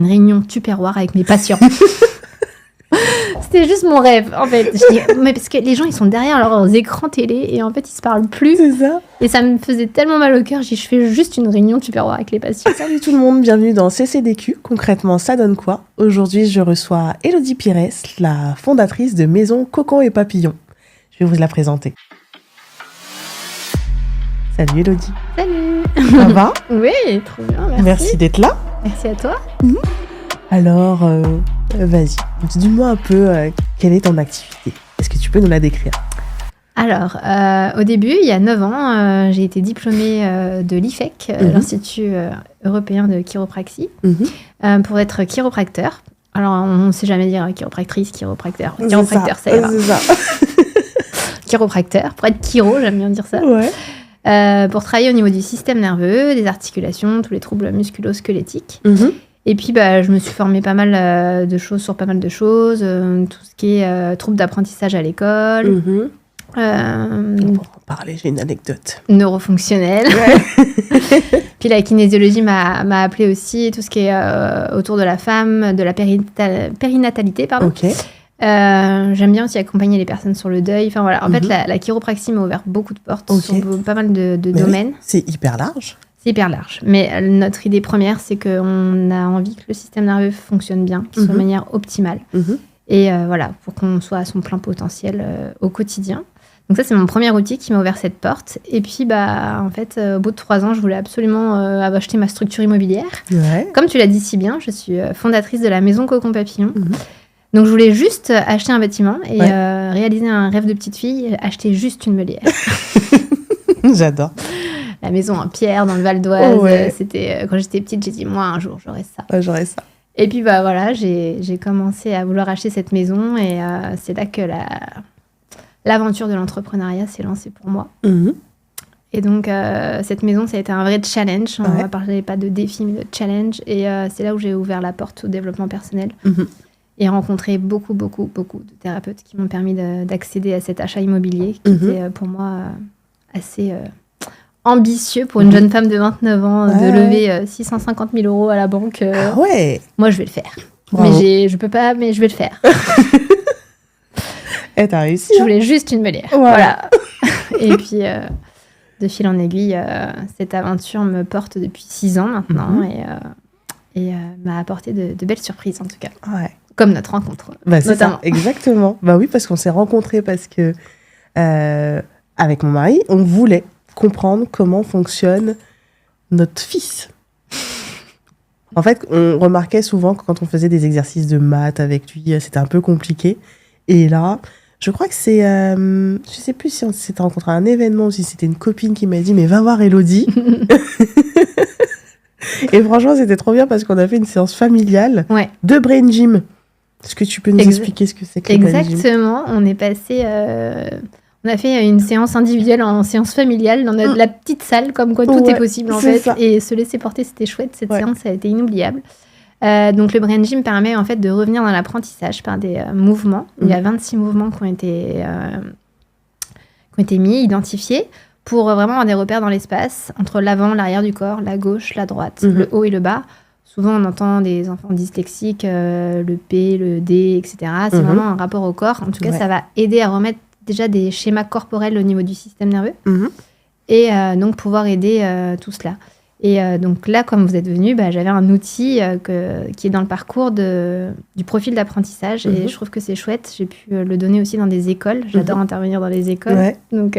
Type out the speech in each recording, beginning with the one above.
une réunion Tupperware avec mes patients. C'était juste mon rêve, en fait. Je dis, mais parce que les gens, ils sont derrière leurs écrans télé et en fait, ils se parlent plus. C'est ça. Et ça me faisait tellement mal au cœur. Je dis, je fais juste une réunion Tupperware avec les patients. Salut tout le monde, bienvenue dans CCDQ. Concrètement, ça donne quoi ? Aujourd'hui, je reçois Élodie Pires, la fondatrice de Maison Cocon et Papillon. Je vais vous la présenter. Salut Élodie. Salut. Ça va ? Oui, trop bien, merci. Merci d'être là. Merci à toi. Alors, vas-y, dis-moi un peu quelle est ton activité. Est-ce que tu peux nous la décrire ? Alors, au début, il y a 9 ans, j'ai été diplômée de l'IFEC, l'Institut européen de chiropraxie, pour être chiropracteur. Alors, on ne sait jamais dire chiropractrice, chiropracteur. Chiropracteur, ça ira. C'est ça. Chiropracteur, pour être chiro, j'aime bien dire ça. Ouais. Pour travailler au niveau du système nerveux, des articulations, tous les troubles musculo-squelettiques. Et puis, je me suis formée pas mal de choses sur pas mal de choses, tout ce qui est troubles d'apprentissage à l'école. Pour en parler, j'ai une anecdote. Neurofonctionnelle. Ouais. Puis la kinésiologie m'a appelée aussi, tout ce qui est autour de la femme, de la périnatalité, pardon. Ok. J'aime bien aussi accompagner les personnes sur le deuil. Enfin voilà, en fait, la chiropraxie m'a ouvert beaucoup de portes sur pas mal de domaines. Oui, c'est hyper large. C'est hyper large. Mais notre idée première, c'est qu'on a envie que le système nerveux fonctionne bien, qu'il soit de manière optimale. Et voilà, pour qu'on soit à son plein potentiel au quotidien. Donc ça, c'est mon premier outil qui m'a ouvert cette porte. Et puis, en fait, au bout de 3 ans, je voulais absolument acheter ma structure immobilière. Ouais. Comme tu l'as dit si bien, je suis fondatrice de la Maison Cocon Papillon. Donc, je voulais juste acheter un bâtiment et réaliser un rêve de petite fille, acheter juste une meulière. J'adore. La maison en pierre dans le Val d'Oise. Ouais. C'était, quand j'étais petite, j'ai dit, moi, un jour, j'aurai ça. Ouais, j'aurais ça. Et puis, voilà, j'ai commencé à vouloir acheter cette maison et c'est là que l'aventure de l'entrepreneuriat s'est lancée pour moi. Et donc, cette maison, ça a été un vrai challenge. On va parler pas de défi, mais de challenge. Et c'est là où j'ai ouvert la porte au développement personnel. Et rencontré beaucoup de thérapeutes qui m'ont permis d'accéder à cet achat immobilier qui était pour moi assez ambitieux pour une jeune femme de 29 ans de lever 650 000 euros à la banque. Ah ouais. Moi, je vais le faire. Bravo. Mais je peux pas, mais je vais le faire. Et t'as réussi. Je voulais juste une meulière. Ouais. Voilà. Et puis, de fil en aiguille, cette aventure me porte depuis 6 ans maintenant et m'a apporté de belles surprises en tout cas. Ouais. Comme notre rencontre, C'est notamment. ça, exactement. Oui, parce qu'on s'est rencontrés parce que, avec mon mari, on voulait comprendre comment fonctionne notre fils. En fait, on remarquait souvent que quand on faisait des exercices de maths avec lui, c'était un peu compliqué. Et là, je crois que c'est... je sais plus si on s'était rencontré à un événement ou si c'était une copine qui m'a dit « Mais va voir Élodie !» Et franchement, c'était trop bien parce qu'on a fait une séance familiale de Brain Gym. Est-ce que tu peux nous expliquer ce que c'est que le Brain Gym ? Exactement. On est passé... on a fait une séance individuelle en séance familiale dans la petite salle, comme quoi tout est possible en fait. Ça. Et se laisser porter, c'était chouette. Cette séance, ça a été inoubliable. Donc le Brain Gym permet en fait de revenir dans l'apprentissage par des mouvements. Il y a 26 mouvements qui ont été mis, identifiés, pour vraiment avoir des repères dans l'espace, entre l'avant, l'arrière du corps, la gauche, la droite, le haut et le bas. Souvent, on entend des enfants dyslexiques, le P, le D, etc. C'est vraiment un rapport au corps. En tout cas, ça va aider à remettre déjà des schémas corporels au niveau du système nerveux. Et donc, pouvoir aider tout cela. Et donc là, comme vous êtes venu, j'avais un outil qui est dans le parcours du profil d'apprentissage. Et je trouve que c'est chouette. J'ai pu le donner aussi dans des écoles. J'adore intervenir dans les écoles. Donc,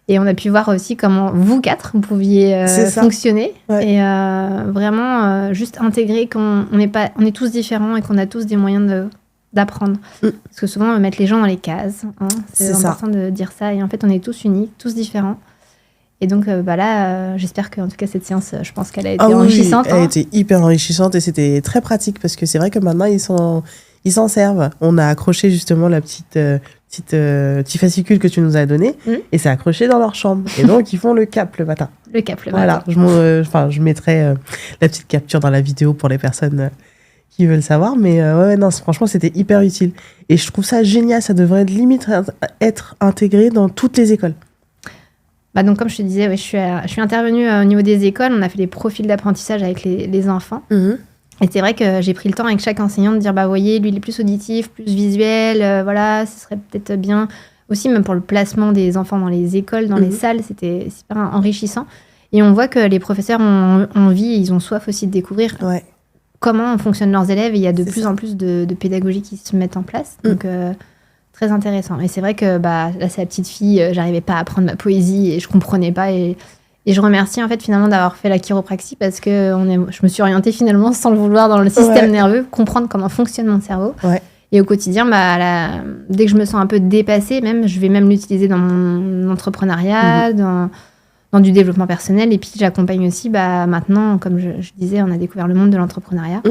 et on a pu voir aussi comment vous 4, vous pouviez fonctionner. Et vraiment juste intégrer qu'on on est tous différents et qu'on a tous des moyens d'apprendre. Parce que souvent, on va mettre les gens dans les cases. C'est important de dire ça. Et en fait, on est tous uniques, tous différents. Et donc là, j'espère qu'en tout cas, cette séance, je pense qu'elle a été enrichissante. Elle a été hyper enrichissante et c'était très pratique parce que c'est vrai que maintenant, ils s'en servent. On a accroché justement la petit fascicule que tu nous as donné et c'est accroché dans leur chambre. Et donc, ils font le cap le matin. Le cap le matin. Voilà, je mettrai la petite capture dans la vidéo pour les personnes qui veulent savoir. Mais non, franchement, c'était hyper utile. Et je trouve ça génial. Ça devrait limite être intégré dans toutes les écoles. Donc, comme je te disais, je suis intervenue au niveau des écoles. On a fait des profils d'apprentissage avec les enfants. Et c'est vrai que j'ai pris le temps avec chaque enseignant de dire, bah, vous voyez, lui, il est plus auditif, plus visuel, voilà, ce serait peut-être bien. Aussi, même pour le placement des enfants dans les écoles, dans les salles, c'était super enrichissant. Et on voit que les professeurs ont envie, ils ont soif aussi de découvrir comment fonctionnent leurs élèves. Et il y a de plus en plus de pédagogie qui se mettent en place. Donc, très intéressant. Et c'est vrai que là, c'est la petite fille, j'arrivais pas à apprendre ma poésie et je comprenais pas. Et je remercie en fait finalement d'avoir fait la chiropraxie parce que je me suis orientée finalement sans le vouloir dans le système nerveux, comprendre comment fonctionne mon cerveau. Et au quotidien, dès que je me sens un peu dépassée, même, je vais même l'utiliser dans mon entrepreneuriat, dans du développement personnel. Et puis j'accompagne aussi, maintenant, comme je disais, on a découvert le monde de l'entrepreneuriat.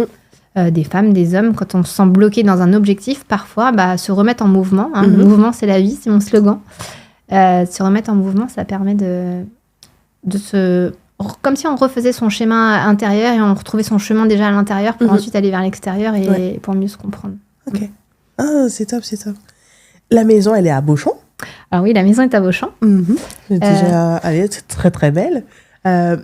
Des femmes, des hommes, quand on se sent bloqué dans un objectif, parfois, se remettre en mouvement. Hein. Le mouvement, c'est la vie, c'est mon slogan. Se remettre en mouvement, ça permet de comme si on refaisait son schéma intérieur et on retrouvait son chemin déjà à l'intérieur pour ensuite aller vers l'extérieur et pour mieux se comprendre. Ok. Ah, c'est top, c'est top. La maison, elle est à Beauchamp? Alors oui, la maison est à Beauchamp. Déjà, elle est très très belle.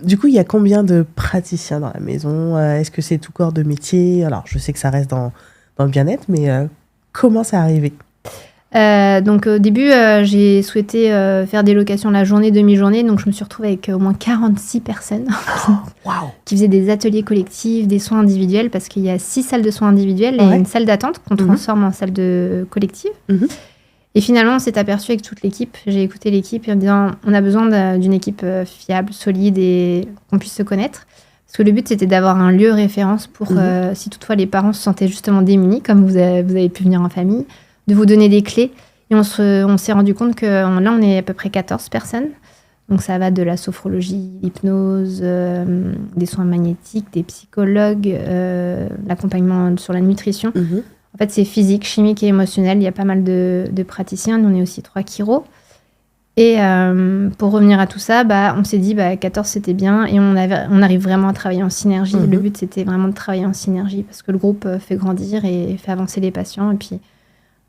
Du coup, il y a combien de praticiens dans la maison? Est-ce que c'est tout corps de métier? Alors, je sais que ça reste dans le bien-être, mais comment c'est arrivé? Donc au début, j'ai souhaité faire des locations la journée, demi-journée. Donc je me suis retrouvée avec au moins 46 personnes qui faisaient des ateliers collectifs, des soins individuels, parce qu'il y a 6 salles de soins individuels et une salle d'attente qu'on transforme en salle de collective. Et finalement, on s'est aperçu avec toute l'équipe. J'ai écouté l'équipe en disant on a besoin d'une équipe fiable, solide et qu'on puisse se connaître. Parce que le but, c'était d'avoir un lieu référence pour, si toutefois les parents se sentaient justement démunis, comme vous avez pu venir en famille, de vous donner des clés. Et on s'est rendu compte que là, on est à peu près 14 personnes. Donc, ça va de la sophrologie, l'hypnose, des soins magnétiques, des psychologues, l'accompagnement sur la nutrition. En fait, c'est physique, chimique et émotionnel. Il y a pas mal de praticiens. Nous, on est aussi 3 chiros. Et pour revenir à tout ça, on s'est dit 14, c'était bien. Et on arrive vraiment à travailler en synergie. Le but, c'était vraiment de travailler en synergie parce que le groupe fait grandir et fait avancer les patients. Et puis,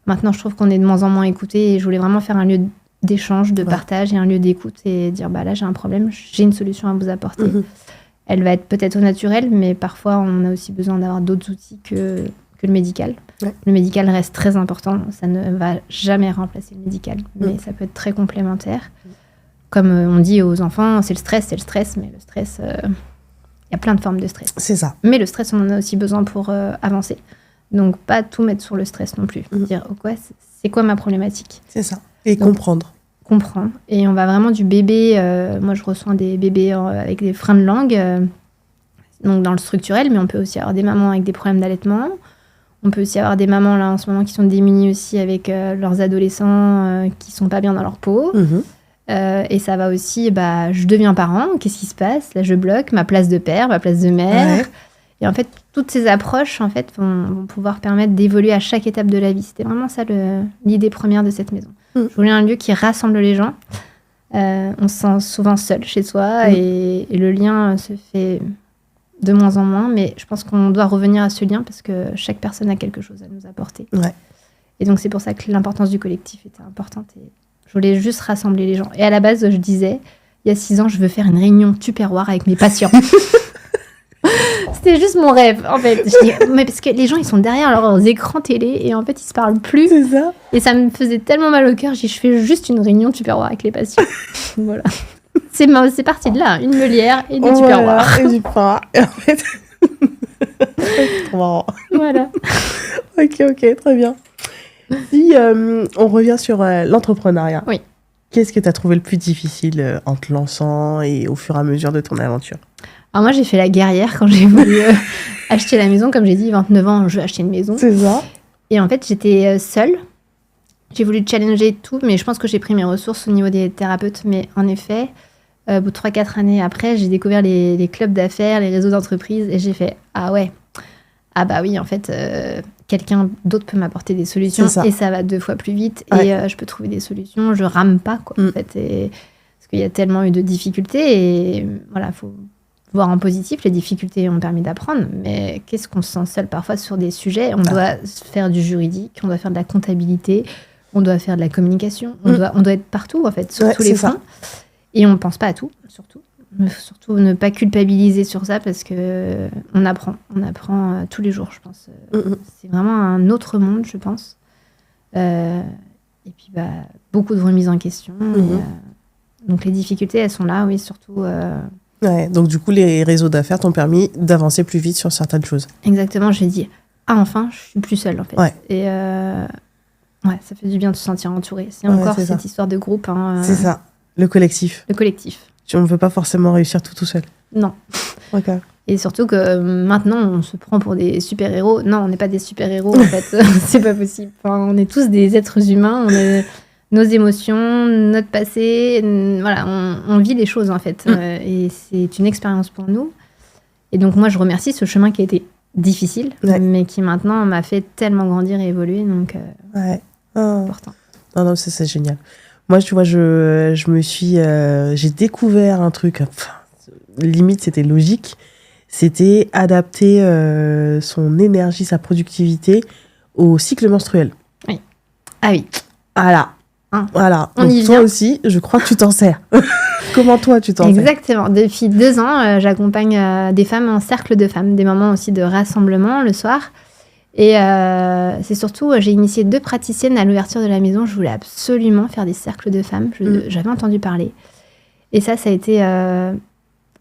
maintenant, je trouve qu'on est de moins en moins écoutés et je voulais vraiment faire un lieu d'échange, de partage et un lieu d'écoute et dire là, j'ai un problème, j'ai une solution à vous apporter. Elle va être peut-être au naturel, mais parfois, on a aussi besoin d'avoir d'autres outils que le médical. Le médical reste très important. Ça ne va jamais remplacer le médical, mais ça peut être très complémentaire. Comme on dit aux enfants, c'est le stress, mais le stress, il y a plein de formes de stress. C'est ça. Mais le stress, on en a aussi besoin pour avancer. Donc, pas tout mettre sur le stress non plus. Dire, c'est quoi ma problématique? C'est ça. Et donc, comprendre. Et on va vraiment du bébé. Moi, je reçois des bébés avec des freins de langue, donc dans le structurel, mais on peut aussi avoir des mamans avec des problèmes d'allaitement. On peut aussi avoir des mamans, là, en ce moment, qui sont démunies aussi avec leurs adolescents qui sont pas bien dans leur peau. Et ça va aussi, je deviens parent, qu'est-ce qui se passe? Là, je bloque ma place de père, ma place de mère. Et en fait, toutes ces approches vont pouvoir permettre d'évoluer à chaque étape de la vie. C'était vraiment ça l'idée première de cette maison. Je voulais un lieu qui rassemble les gens. On se sent souvent seul chez soi et le lien se fait de moins en moins. Mais je pense qu'on doit revenir à ce lien parce que chaque personne a quelque chose à nous apporter. Et donc, c'est pour ça que l'importance du collectif était importante. Et je voulais juste rassembler les gens. Et à la base, je disais, il y a 6 ans, je veux faire une réunion tupperware avec mes patients. C'était juste mon rêve, en fait. Je dis, mais parce que les gens, ils sont derrière leurs écrans télé et en fait, ils se parlent plus. C'est ça. Et ça me faisait tellement mal au cœur. Je fais juste une réunion tupperware avec les patients. Voilà. C'est parti de là, une meulière et du tupperware. Et du pain. Et en fait... c'est trop marrant. Voilà. Ok, très bien. Si on revient sur l'entrepreneuriat. Oui. Qu'est-ce que tu as trouvé le plus difficile en te lançant et au fur et à mesure de ton aventure? Alors moi, j'ai fait la guerrière quand j'ai voulu acheter la maison. Comme j'ai dit, 29 ans, je veux acheter une maison. C'est ça. Et en fait, j'étais seule. J'ai voulu challenger tout, mais je pense que j'ai pris mes ressources au niveau des thérapeutes. Mais en effet, au bout de 3-4 années après, j'ai découvert les clubs d'affaires, les réseaux d'entreprises. Et j'ai fait, oui, en fait, quelqu'un d'autre peut m'apporter des solutions. Et ça va 2 fois plus vite. Et je peux trouver des solutions. Je rame pas, quoi, en fait. Parce qu'il y a tellement eu de difficultés. Et voilà, il faut... voir en positif, les difficultés ont permis d'apprendre, mais qu'est-ce qu'on se sent seul parfois sur des sujets? On doit faire du juridique, on doit faire de la comptabilité, on doit faire de la communication, on doit être partout, en fait, sur tous les fronts. Et on ne pense pas à tout, surtout. surtout ne pas culpabiliser sur ça parce que on apprend tous les jours, je pense. C'est vraiment un autre monde, je pense. Et puis, beaucoup de remises en question. Donc, les difficultés, elles sont là, oui, surtout. Ouais, donc du coup, les réseaux d'affaires t'ont permis d'avancer plus vite sur certaines choses. Exactement, j'ai dit, enfin, je suis plus seule, en fait. Ouais. Et ça fait du bien de se sentir entourée. C'est encore cette histoire de groupe. C'est ça, le collectif. Le collectif. On ne veut pas forcément réussir tout seul. Non. Okay. Et surtout que maintenant, on se prend pour des super-héros. Non, on n'est pas des super-héros, en fait. C'est pas possible. Enfin, on est tous des êtres humains. On a nos émotions, notre passé. Voilà, on vit les choses, en fait. Et c'est une expérience pour nous. Et donc, moi, je remercie ce chemin qui a été difficile, mais qui maintenant m'a fait tellement grandir et évoluer. Donc, important. Non, c'est génial. Moi, tu vois, je me suis... j'ai découvert un truc... Enfin, limite, c'était logique. C'était adapter son énergie, sa productivité au cycle menstruel. Oui. Ah oui. Voilà. Voilà. On donc toi aussi, je crois que tu t'en sers. Comment toi, tu t'en sers? Exactement. Depuis 2 ans, j'accompagne des femmes en cercle de femmes, des moments aussi de rassemblement le soir. Et c'est surtout, j'ai initié 2 praticiennes à l'ouverture de la maison. Je voulais absolument faire des cercles de femmes. J'avais entendu parler. Et ça a été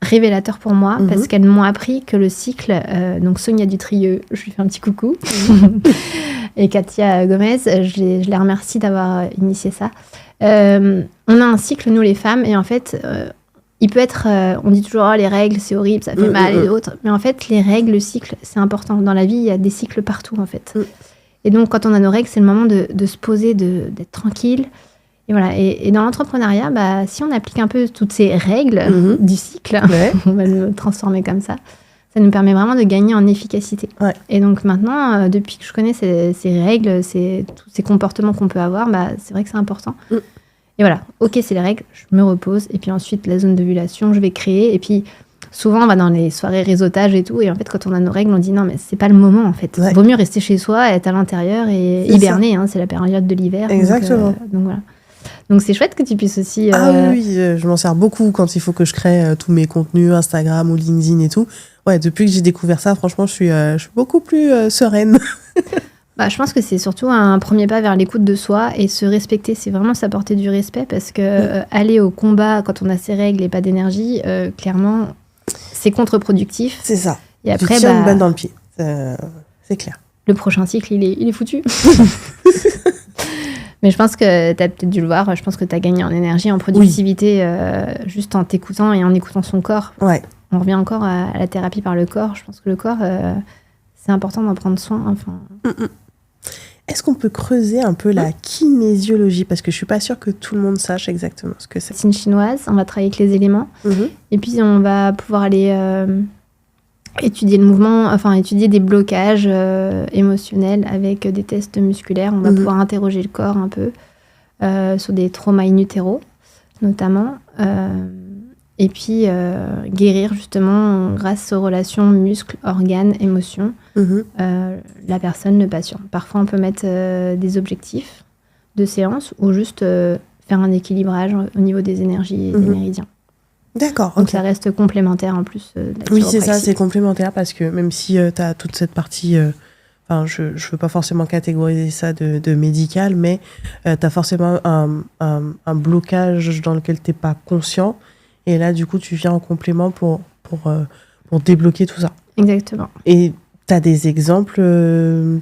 révélateur pour moi parce qu'elles m'ont appris que le cycle, donc Sonia Dutrieux, je lui fais un petit coucou, et Katia Gomez, je les remercie d'avoir initié ça. On a un cycle, nous les femmes, et en fait, il peut être, on dit toujours, les règles, c'est horrible, ça fait mal et autres, mais en fait, les règles, le cycle, c'est important. Dans la vie, il y a des cycles partout, en fait. Et donc, quand on a nos règles, c'est le moment de se poser, d'être tranquille. Et voilà. Et dans l'entrepreneuriat, si on applique un peu toutes ces règles du cycle, on va le transformer comme ça, ça nous permet vraiment de gagner en efficacité. Ouais. Et donc maintenant, depuis que je connais ces règles, tous ces comportements qu'on peut avoir, c'est vrai que c'est important. Et voilà, ok, c'est les règles, je me repose. Et puis ensuite, la zone d'ovulation, je vais créer. Et puis souvent, on va dans les soirées réseautage et tout. Et en fait, quand on a nos règles, on dit non, mais c'est pas le moment en fait. Il vaut mieux rester chez soi, être à l'intérieur et hiberner. C'est la période de l'hiver. Exactement. Donc voilà. Donc c'est chouette que tu puisses aussi... oui, je m'en sers beaucoup quand il faut que je crée tous mes contenus, Instagram ou LinkedIn et tout. Ouais, depuis que j'ai découvert ça, franchement, je suis beaucoup plus sereine. Je pense que c'est surtout un premier pas vers l'écoute de soi et se respecter, c'est vraiment s'apporter du respect parce que aller au combat quand on a ses règles et pas d'énergie, clairement, c'est contre-productif. C'est ça. Et après, tu tires une balle dans le pied, c'est clair. Le prochain cycle, il est foutu. Mais je pense que tu as peut-être dû le voir, je pense que tu as gagné en énergie, en productivité, juste en t'écoutant et en écoutant son corps. Ouais. On revient encore à la thérapie par le corps. Je pense que le corps, c'est important d'en prendre soin. Enfin... Est-ce qu'on peut creuser un peu la kinésiologie? Parce que je ne suis pas sûre que tout le monde sache exactement ce que c'est. C'est une chinoise, on va travailler avec les éléments. Et puis, on va pouvoir aller étudier le mouvement, enfin, étudier des blocages émotionnels avec des tests musculaires. On va pouvoir interroger le corps un peu sur des traumas in utero, notamment. Et puis, guérir justement grâce aux relations muscles, organes, émotions, la personne, le patient. Parfois, on peut mettre des objectifs de séance ou juste faire un équilibrage au niveau des énergies et des méridiens. D'accord. Donc, ça reste complémentaire en plus de la Oui, c'est ça, c'est complémentaire parce que même si tu as toute cette partie... je ne veux pas forcément catégoriser ça de médical, mais tu as forcément un blocage dans lequel tu n'es pas conscient. Et là, du coup, tu viens en complément pour débloquer tout ça. Exactement. Et tu as des exemples,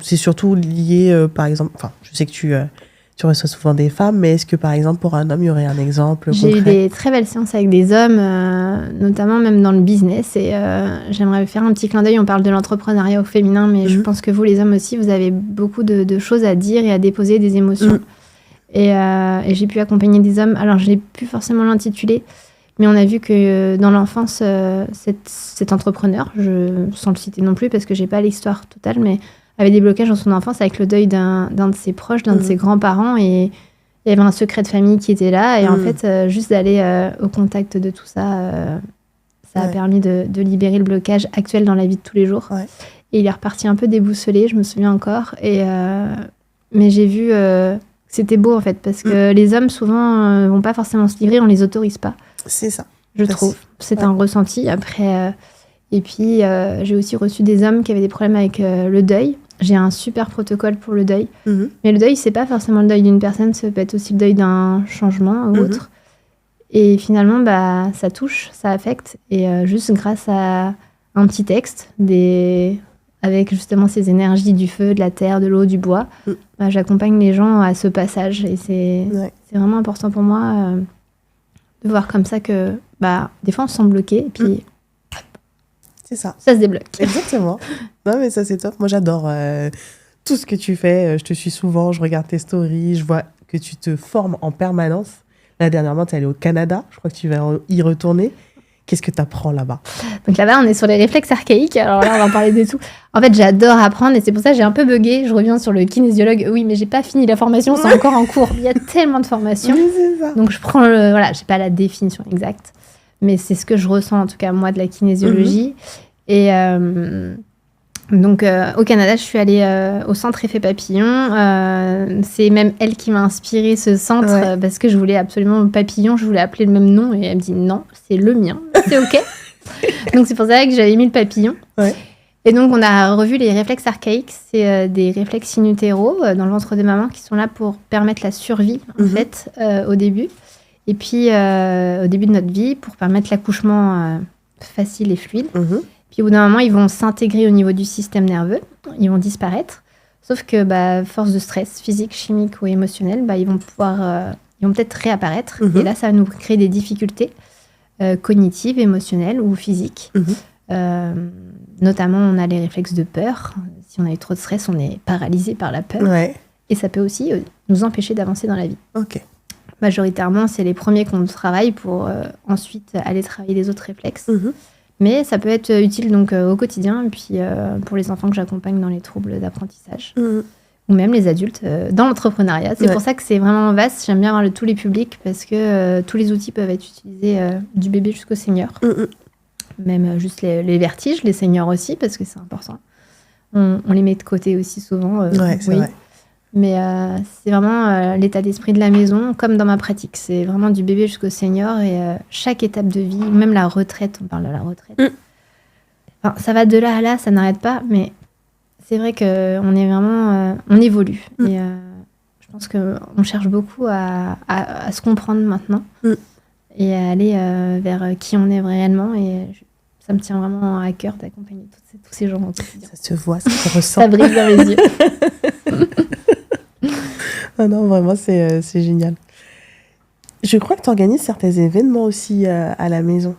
c'est surtout lié, par exemple, enfin, je sais que tu reçois souvent des femmes, mais est-ce que, par exemple, pour un homme, il y aurait un exemple concret? J'ai eu des très belles séances avec des hommes, notamment même dans le business. Et j'aimerais faire un petit clin d'œil. On parle de l'entrepreneuriat au féminin, mais je pense que vous, les hommes aussi, vous avez beaucoup de choses à dire et à déposer, des émotions. Et j'ai pu accompagner des hommes. Alors, je n'ai plus forcément l'intitulé, mais on a vu que dans l'enfance, cet entrepreneur, sans le citer non plus parce que je n'ai pas l'histoire totale, mais avait des blocages dans son enfance avec le deuil d'un de ses proches, d'un de ses grands-parents. Et il y avait un secret de famille qui était là. Et en fait, juste d'aller au contact de tout ça, ça a permis de libérer le blocage actuel dans la vie de tous les jours. Ouais. Et il est reparti un peu déboussolé, je me souviens encore. Mais j'ai vu que c'était beau, en fait, parce que les hommes, souvent, vont pas forcément se livrer, on les autorise pas. C'est ça. je trouve. C'est un ressenti. Après, et puis, j'ai aussi reçu des hommes qui avaient des problèmes avec le deuil. J'ai un super protocole pour le deuil. Mais le deuil, c'est pas forcément le deuil d'une personne, ça peut être aussi le deuil d'un changement ou autre. Et finalement, ça touche, ça affecte. Et juste grâce à un petit texte, avec justement ces énergies du feu, de la terre, de l'eau, du bois, j'accompagne les gens à ce passage. Et c'est vraiment important pour moi de voir comme ça que des fois, on se sent bloqué. Et puis, c'est ça. Ça se débloque. Exactement. Non, mais ça, c'est top. Moi, j'adore tout ce que tu fais. Je te suis souvent, je regarde tes stories, je vois que tu te formes en permanence. Là, dernièrement, tu es allée au Canada. Je crois que tu vas y retourner. Qu'est-ce que tu apprends là-bas ? Donc là-bas, on est sur les réflexes archaïques. Alors là, on va en parler de tout. En fait, j'adore apprendre et c'est pour ça que j'ai un peu bugué. Je reviens sur le kinésiologue. Oui, mais j'ai pas fini la formation, c'est encore en cours. Il y a tellement de formations. Oui, c'est ça. Donc je prends j'ai pas la définition exacte. Mais c'est ce que je ressens, en tout cas, moi, de la kinésiologie. Et donc, au Canada, je suis allée au centre Effet Papillon. C'est même elle qui m'a inspiré ce centre parce que je voulais absolument Papillon. Je voulais appeler le même nom. Et elle me dit non, c'est le mien. C'est OK. Donc, c'est pour ça que j'avais mis le papillon. Ouais. Et donc, on a revu les réflexes archaïques. C'est des réflexes in utero dans le ventre de maman qui sont là pour permettre la survie, en fait, au début. Et puis, au début de notre vie, pour permettre l'accouchement facile et fluide. Puis, au bout d'un moment, ils vont s'intégrer au niveau du système nerveux. Ils vont disparaître. Sauf que, force de stress physique, chimique ou émotionnel, ils vont peut-être réapparaître. Et là, ça va nous créer des difficultés cognitives, émotionnelles ou physiques. Notamment, on a les réflexes de peur. Si on a eu trop de stress, on est paralysé par la peur. Ouais. Et ça peut aussi nous empêcher d'avancer dans la vie. Ok. Majoritairement, c'est les premiers qu'on travaille pour ensuite aller travailler les autres réflexes. Mais ça peut être utile donc, au quotidien, et puis pour les enfants que j'accompagne dans les troubles d'apprentissage, ou même les adultes dans l'entrepreneuriat. C'est pour ça que c'est vraiment vaste. J'aime bien avoir tous les publics, parce que tous les outils peuvent être utilisés du bébé jusqu'au senior. Même juste les vertiges, les seniors aussi, parce que c'est important. On les met de côté aussi souvent. C'est vrai. Mais c'est vraiment l'état d'esprit de la maison, comme dans ma pratique. C'est vraiment du bébé jusqu'au senior et chaque étape de vie, même la retraite, on parle de la retraite. Enfin, ça va de là à là, ça n'arrête pas, mais c'est vrai qu'on est vraiment... on évolue. Et je pense qu'on cherche beaucoup à se comprendre maintenant et à aller vers qui on est réellement. Et ça me tient vraiment à cœur d'accompagner tous ces gens au quotidien. Ça se voit, ça se ressent. Ça brille dans les yeux. Non, vraiment, c'est génial. Je crois que tu organises certains événements aussi à la maison.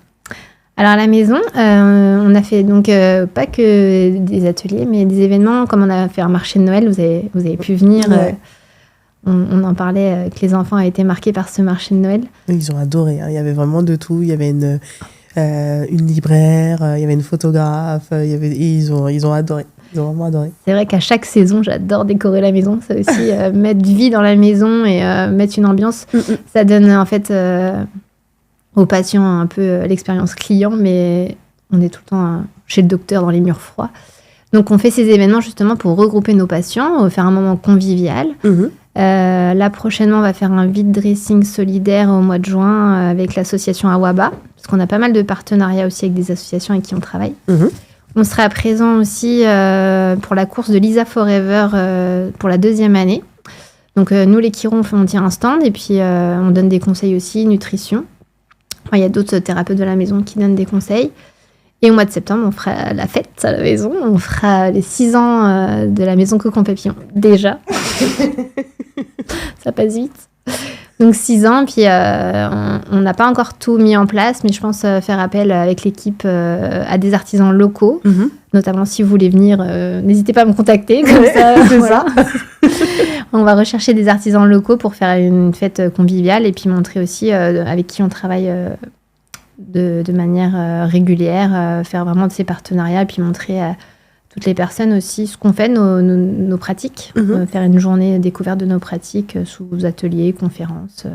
Alors, à la maison, on a fait donc pas que des ateliers, mais des événements, comme on a fait un marché de Noël, vous avez pu venir. On en parlait, que les enfants ont été marqués par ce marché de Noël. Ils ont adoré. Il y avait vraiment de tout. Il y avait une libraire, il y avait une photographe. Ils ont adoré. Ils ont vraiment adoré. C'est vrai qu'à chaque saison, j'adore décorer la maison. Ça aussi, mettre vie dans la maison et mettre une ambiance. Ça donne en fait aux patients un peu l'expérience client, mais on est tout le temps chez le docteur dans les murs froids. Donc on fait ces événements justement pour regrouper nos patients, faire un moment convivial. Là prochainement, on va faire un vide dressing solidaire au mois de juin avec l'association Awaba, parce qu'on a pas mal de partenariats aussi avec des associations avec qui on travaille. On sera présent aussi pour la course de Lisa Forever pour la 2e année. Donc nous, les chirons, on tient un stand et puis on donne des conseils aussi, nutrition. Enfin, il y a d'autres thérapeutes de la maison qui donnent des conseils. Et au mois de septembre, on fera la fête à la maison. On fera les 6 ans de la maison Cocon Papillon. Déjà. Ça passe vite. Donc 6 ans, puis on n'a pas encore tout mis en place, mais je pense faire appel avec l'équipe à des artisans locaux. Notamment si vous voulez venir, n'hésitez pas à me contacter. Comme ça, voilà. On va rechercher des artisans locaux pour faire une fête conviviale et puis montrer aussi avec qui on travaille de manière régulière, faire vraiment de ces partenariats et puis montrer à toutes les personnes aussi ce qu'on fait, nos pratiques, faire une journée découverte de nos pratiques sous ateliers, conférences,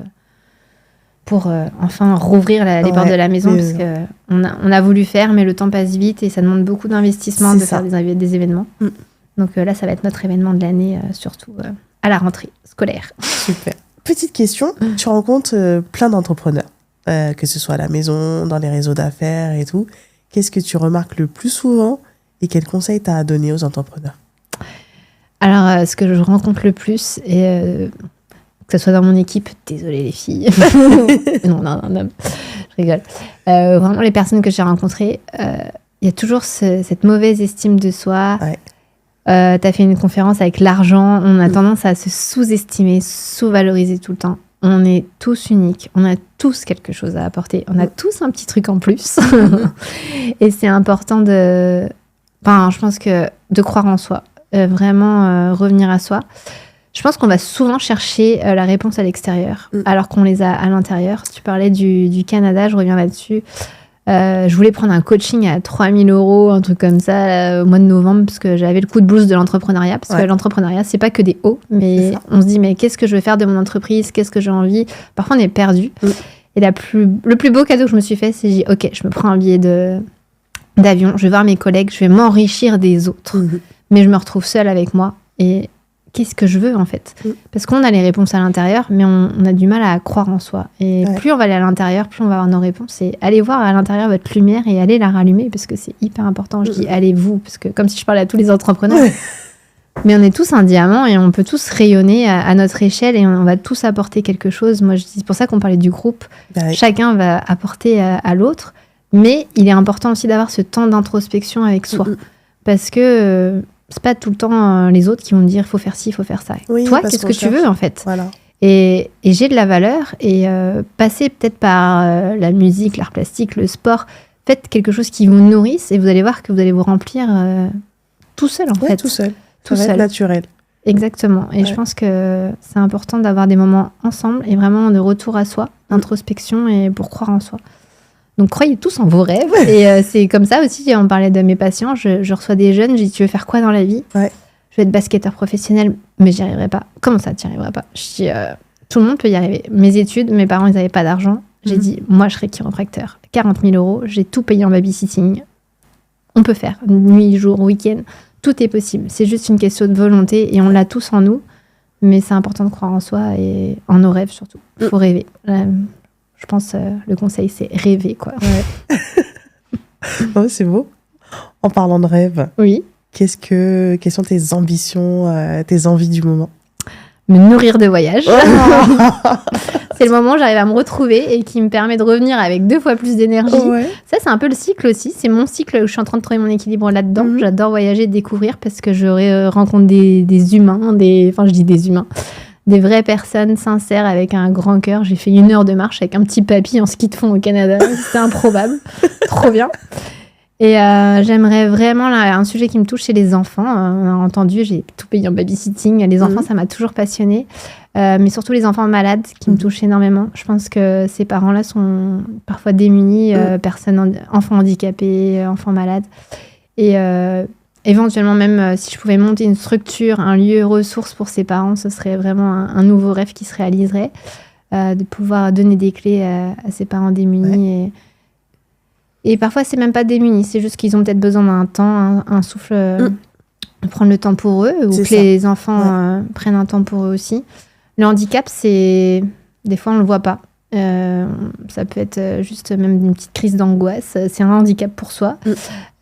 pour enfin rouvrir les portes de la maison, parce qu'on a voulu faire, mais le temps passe vite et ça demande beaucoup d'investissement faire des événements. Donc là, ça va être notre événement de l'année, surtout à la rentrée scolaire. Super. Petite question, tu rencontres plein d'entrepreneurs. que ce soit à la maison, dans les réseaux d'affaires et tout, qu'est-ce que tu remarques le plus souvent et quels conseils tu as à donner aux entrepreneurs? Alors, ce que je rencontre le plus, et que ce soit dans mon équipe, désolée les filles, non, je rigole. Vraiment, les personnes que j'ai rencontrées, il y a toujours cette mauvaise estime de soi. Ouais. Tu as fait une conférence avec l'argent, on a tendance à se sous-estimer, sous-valoriser tout le temps. On est tous uniques, on a tous quelque chose à apporter, on a tous un petit truc en plus. Et c'est important je pense que de croire en soi, vraiment revenir à soi. Je pense qu'on va souvent chercher la réponse à l'extérieur, alors qu'on les a à l'intérieur. Tu parlais du Canada, je reviens là-dessus. Je voulais prendre un coaching à 3 000 €, un truc comme ça, au mois de novembre, parce que j'avais le coup de blues de l'entrepreneuriat. Parce que l'entrepreneuriat, c'est pas que des hauts, mais on se dit, mais qu'est-ce que je vais faire de mon entreprise? Qu'est-ce que j'ai envie? Parfois, on est perdu. Et le plus beau cadeau que je me suis fait, c'est j'ai dit, ok, je me prends un billet d'avion, je vais voir mes collègues, je vais m'enrichir des autres. Mais je me retrouve seule avec moi. Et qu'est-ce que je veux, en fait? Parce qu'on a les réponses à l'intérieur, mais on a du mal à croire en soi. Et plus on va aller à l'intérieur, plus on va avoir nos réponses. Et allez voir à l'intérieur votre lumière et allez la rallumer, parce que c'est hyper important. Je dis allez-vous, parce que comme si je parlais à tous les entrepreneurs. Mais on est tous un diamant et on peut tous rayonner à notre échelle et on va tous apporter quelque chose. Moi, c'est pour ça qu'on parlait du groupe. Chacun va apporter à l'autre. Mais il est important aussi d'avoir ce temps d'introspection avec soi. Parce que c'est pas tout le temps les autres qui vont me dire faut faire ci, faut faire ça. Toi, qu'est-ce que tu veux en fait? Voilà. Et j'ai de la valeur et passez peut-être par la musique, l'art plastique, le sport. Faites quelque chose qui vous nourrisse et vous allez voir que vous allez vous remplir tout seul en fait. Tout seul. Ça va être naturel. Exactement. Et je pense que c'est important d'avoir des moments ensemble et vraiment de retour à soi, d'introspection et pour croire en soi. Donc, croyez tous en vos rêves. Et c'est comme ça aussi, on parlait de mes patients, je reçois des jeunes, je dis, tu veux faire quoi dans la vie? Je veux être basketteur professionnel, mais j'y arriverai pas. Comment ça, tu n'y arriveras pas? Je dis, tout le monde peut y arriver. Mes études, mes parents, ils n'avaient pas d'argent. J'ai dit, moi, je serai chiropracteur. 40 000 €, j'ai tout payé en babysitting. On peut faire, nuit, jour, week-end. Tout est possible. C'est juste une question de volonté et on l'a tous en nous. Mais c'est important de croire en soi et en nos rêves surtout. Il faut rêver. Je pense le conseil, c'est rêver, quoi. Oh, c'est beau. En parlant de rêve, quelles sont tes ambitions, tes envies du moment? Me nourrir de voyages. C'est le moment où j'arrive à me retrouver et qui me permet de revenir avec 2 fois plus d'énergie. Ça, c'est un peu le cycle aussi. C'est mon cycle où je suis en train de trouver mon équilibre là-dedans. J'adore voyager, découvrir parce que je rencontre des humains, enfin, je dis des humains, des vraies personnes sincères avec un grand cœur. J'ai fait 1 heure de marche avec un petit papy en ski de fond au Canada. C'était improbable. Trop bien. Et j'aimerais vraiment, là, un sujet qui me touche, c'est les enfants. On a entendu, j'ai tout payé en babysitting. Les enfants, ça m'a toujours passionnée. Mais surtout les enfants malades qui me touchent énormément. Je pense que ces parents-là sont parfois démunis, enfants handicapés, enfants malades. Et éventuellement, même si je pouvais monter une structure, un lieu ressource pour ces parents, ce serait vraiment un nouveau rêve qui se réaliserait. De pouvoir donner des clés à ces parents démunis. Et parfois, c'est même pas démunis, c'est juste qu'ils ont peut-être besoin d'un temps, un souffle, prendre le temps pour eux, ou que les enfants prennent un temps pour eux aussi. Le handicap, des fois, on le voit pas. Ça peut être juste même une petite crise d'angoisse. C'est un handicap pour soi.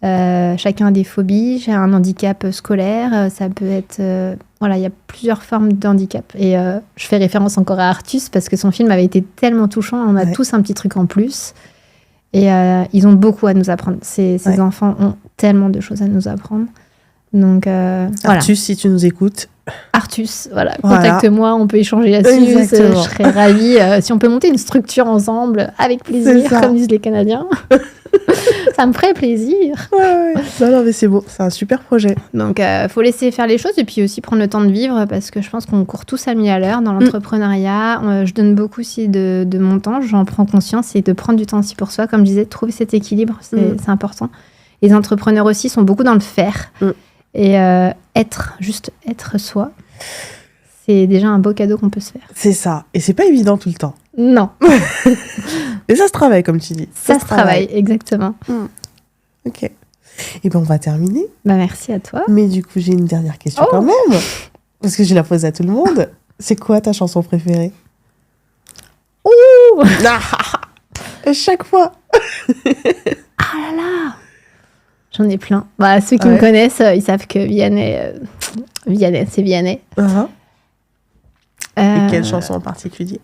Chacun a des phobies. J'ai un handicap scolaire. Ça peut être... il y a plusieurs formes d'handicap. Et je fais référence encore à Artus parce que son film avait été tellement touchant. On a tous un petit truc en plus. Et ils ont beaucoup à nous apprendre. Ces enfants ont tellement de choses à nous apprendre. Donc, Artus, si tu nous écoutes. Artus, contacte-moi, on peut échanger là-dessus. Je serais ravie. Si on peut monter une structure ensemble, avec plaisir, comme disent les Canadiens. Ça me ferait plaisir. Non, mais c'est beau, c'est un super projet. Donc, faut laisser faire les choses et puis aussi prendre le temps de vivre parce que je pense qu'on court tous à 1000 à l'heure dans l'entrepreneuriat. Je donne beaucoup aussi de mon temps, j'en prends conscience et de prendre du temps aussi pour soi. Comme je disais, de trouver cet équilibre, c'est important. Les entrepreneurs aussi sont beaucoup dans le faire. Et être soi, c'est déjà un beau cadeau qu'on peut se faire. C'est ça. Et c'est pas évident tout le temps. Non. Et ça se travaille, comme tu dis. Ça se travaille, exactement. Ok. Et ben on va terminer. Merci à toi. Mais du coup, j'ai une dernière question quand même. Parce que je la pose à tout le monde. C'est quoi ta chanson préférée? À chaque fois. Ah là là. J'en ai plein. Bah, ceux qui me connaissent, ils savent que Vianney, c'est Vianney. Uh-huh. Et quelle chanson en particulier?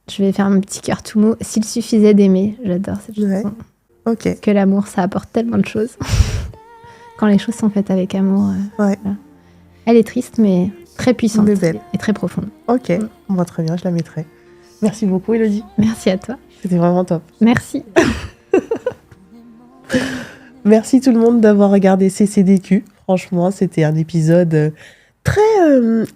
Je vais faire un petit cœur tout mou. S'il suffisait d'aimer, j'adore cette chanson. Ok. Parce que l'amour, ça apporte tellement de choses. Quand les choses sont faites avec amour. Voilà. Elle est triste, mais très puissante. Mais belle. Et très profonde. Ok, on va très bien, je la mettrai. Merci beaucoup, Élodie. Merci à toi. C'était vraiment top. Merci. Merci tout le monde d'avoir regardé CCDQ. Franchement, c'était un épisode très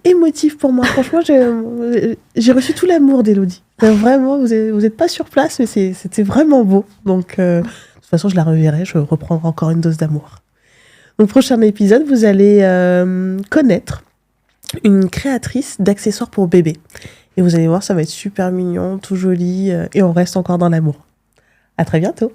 émotif pour moi. Franchement, j'ai reçu tout l'amour d'Élodie. Vraiment, vous êtes pas sur place, mais c'était vraiment beau. Donc, de toute façon, je la reverrai, je reprendrai encore une dose d'amour. Donc, prochain épisode, vous allez connaître une créatrice d'accessoires pour bébés. Et vous allez voir, ça va être super mignon, tout joli, et on reste encore dans l'amour. À très bientôt.